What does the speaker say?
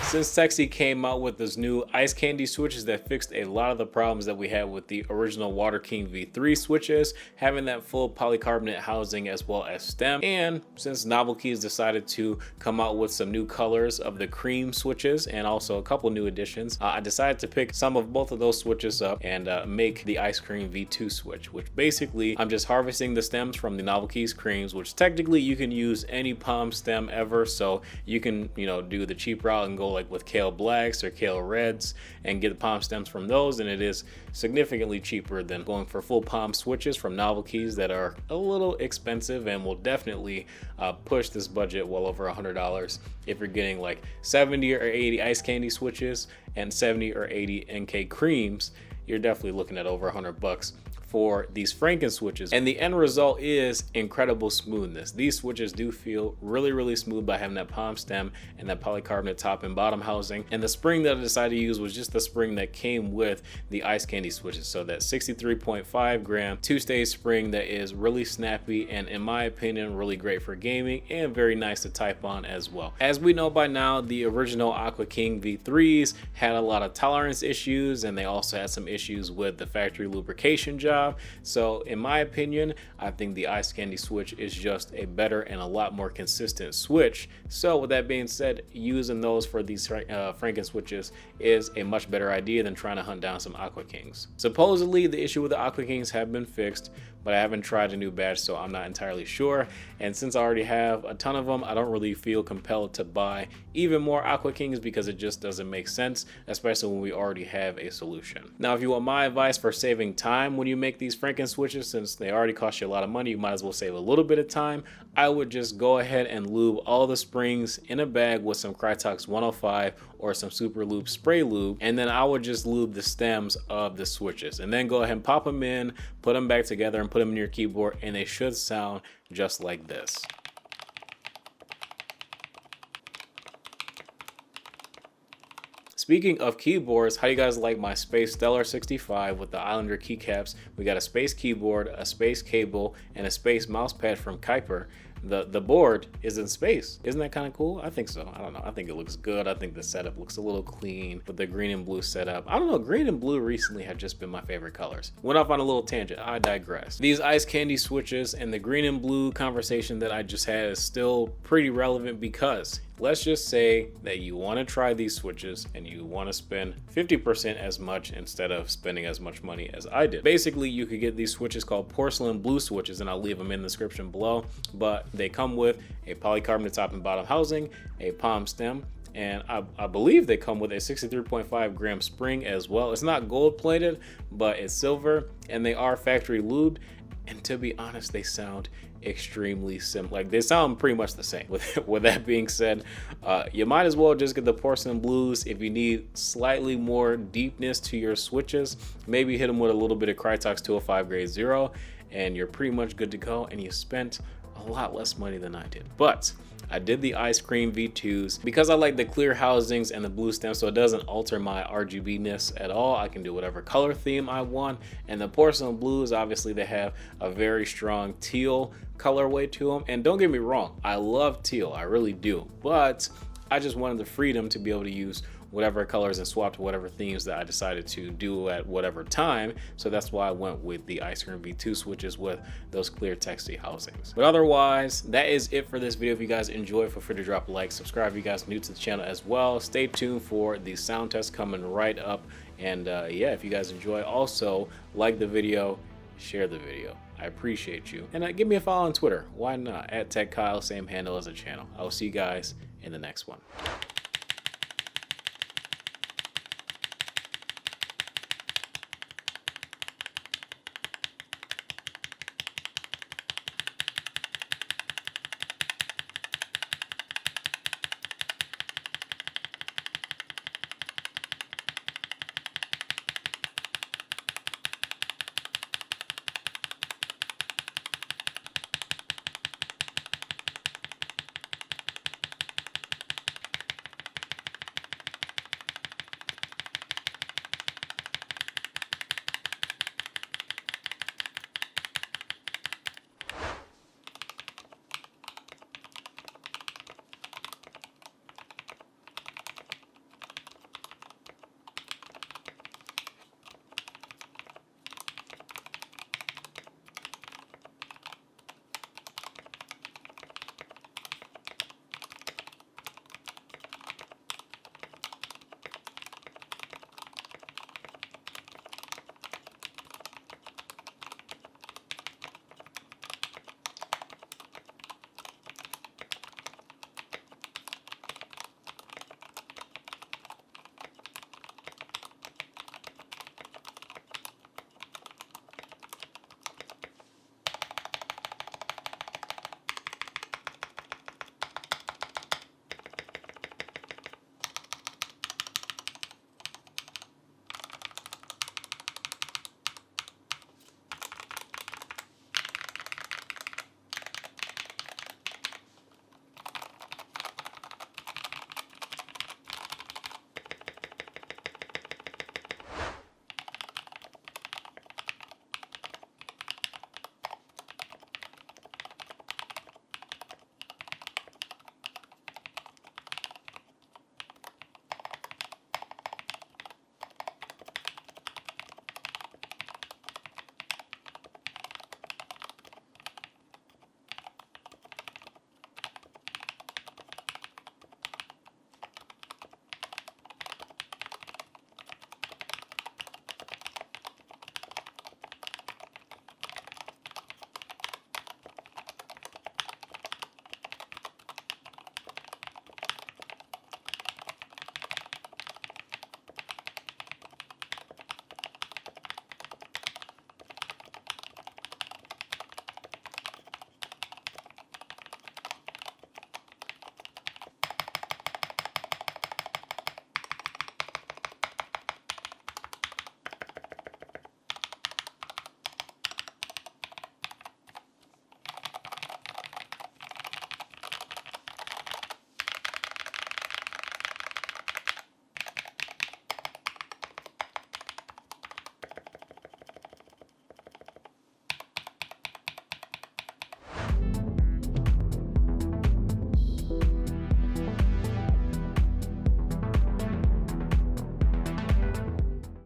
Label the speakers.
Speaker 1: Since Texi came out with this new ice candy switches that fixed a lot of the problems that we had with the original Water King V3 switches, having that full polycarbonate housing as well as stem, and since Novelkeys decided to come out with some new colors of the cream switches and also a couple new additions, I decided to pick some of both of those switches up and make the Ice Cream V2 switch, which basically I'm just harvesting the stems from the Novelkeys creams, which technically you can use any palm stem ever, so you can, you know, do the cheap route and go like with Kale Blacks or Kale Reds and get the palm stems from those, and it is significantly cheaper than going for full palm switches from Novelkeys that are a little expensive and will definitely push this budget well over $100 if you're getting like 70 or 80 ice candy switches and 70 or 80 NK creams. You're definitely looking at over $100 for these Franken switches, and the end result is incredible smoothness. These switches do feel really smooth by having that palm stem and that polycarbonate top and bottom housing, and the spring that I decided to use was just the spring that came with the ice candy switches, so that 63.5 gram two-stage spring that is really snappy and in my opinion really great for gaming and very nice to type on as well. As we know by now, the original Aqua King V3s had a lot of tolerance issues, and they also had some issues with the factory lubrication job. So in my opinion, I think the ice candy switch is just a better and a lot more consistent switch. So with that being said, using those for these Franken switches is a much better idea than trying to hunt down some Aqua Kings. Supposedly the issue with the Aqua Kings have been fixed, but I haven't tried a new batch, so I'm not entirely sure. And since I already have a ton of them, I don't really feel compelled to buy even more Aqua Kings because it just doesn't make sense, especially when we already have a solution. Now, if you want my advice for saving time when you make these Franken switches, since they already cost you a lot of money, you might as well save a little bit of time. I would just go ahead and lube all the springs in a bag with some Krytox 105 or some Super Lube spray lube, and then I would just lube the stems of the switches, and then go ahead and pop them in, put them back together, and put them in your keyboard, and they should sound just like this. Speaking of keyboards, how do you guys like my Space Stellar 65 with the Islander keycaps? We got a space keyboard, a space cable, and a space mouse pad from Kuiper. The board is in space. Isn't that kind of cool? I think so. I don't know. I think it looks good. I think the setup looks a little clean with the green and blue setup. I don't know. Green and blue recently have just been my favorite colors. Went off on a little tangent. I digress. These ice candy switches and the green and blue conversation that I just had is still pretty relevant because let's just say that you want to try these switches and you want to spend 50% as much instead of spending as much money as I did. Basically, you could get these switches called porcelain blue switches, and I'll leave them in the description below, but they come with a polycarbonate top and bottom housing, a palm stem, and I believe they come with a 63.5 gram spring as well. It's not gold plated, but it's silver, and they are factory lubed, and to be honest, they sound extremely similar. Like, they sound pretty much the same. With that being said, you might as well just get the porcelain blues. If you need slightly more deepness to your switches, maybe hit them with a little bit of Krytox 205 grade 0, and you're pretty much good to go, and you spent a lot less money than I did. But I did the Ice Cream V2s because I like the clear housings and the blue stem, so it doesn't alter my RGB-ness at all. I can do whatever color theme I want. And the porcelain blues, obviously they have a very strong teal colorway to them. And don't get me wrong, I love teal, I really do. But I just wanted the freedom to be able to use whatever colors and swap to whatever themes that I decided to do at whatever time. So that's why I went with the Ice Cream V2 switches with those clear texty housings. But otherwise, that is it for this video. If you guys enjoyed, feel free to drop a like, subscribe if you guys are new to the channel as well. Stay tuned for the sound test coming right up. And yeah, if you guys enjoy, also like the video, share the video. I appreciate you. And give me a follow on Twitter. Why not? @TechKyle, same handle as the channel. I will see you guys in the next one.